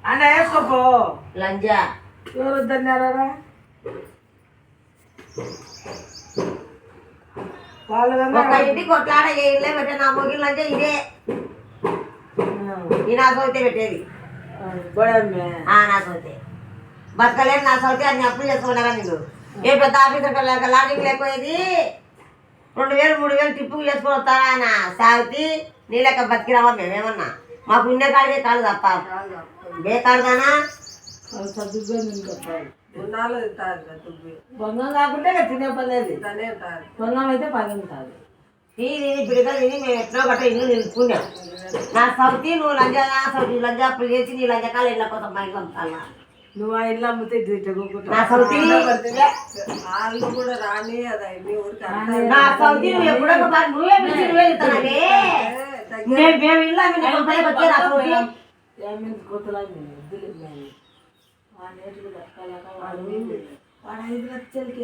అన్న వేసుకోపో లంజా ఎవరు వద్దన్నారా వాళ్ళు ఒక ఇంటికి కొట్లాడ ఇల్లే పెట్టే నా మొగిలి లంజా ఇదే ఈ నా సౌతే పెట్టేది నా సౌతే బతకలేదు నా సౌతే అన్ని అప్పులు చేసుకున్నారా నేను ఏ పెద్ద ఆఫీసర్ లాజింగ్ లేకపోయేది 2000 3000 టిప్పుకు చేసుకుని వస్తారా ఆయన సాగుతి నీ లెక్క బతికిరావా మేమేమన్నా మాకు ఉండే కాడికే కాదు తప్ప బేకాడుదానా బొంగం కాకుంటే తినే పర్లేదు బొంగం అయితే పదం కాదు తిని పిడకలు తిని మేము ఎట్లా గట్ట ఇల్లు నిలుపుకున్నాం నా సౌతి నువ్వు లంజా సౌతి లంజా అప్పులు చేసి నీ లంజకాలు ఇళ్ళ కోసం బయట పంపాలా నువ్వు ఆ ఇల్లు అమ్మితే నా సౌతి వాళ్ళు కూడా రాని నా సౌతి నువ్వు ఎప్పుడో నువ్వే పిలిచి నువ్వే చెప్తానే మేము ఇల్లు అమ్మిన కంపెనీకి వచ్చే నా సౌతి వాడు 5 లక్షలకి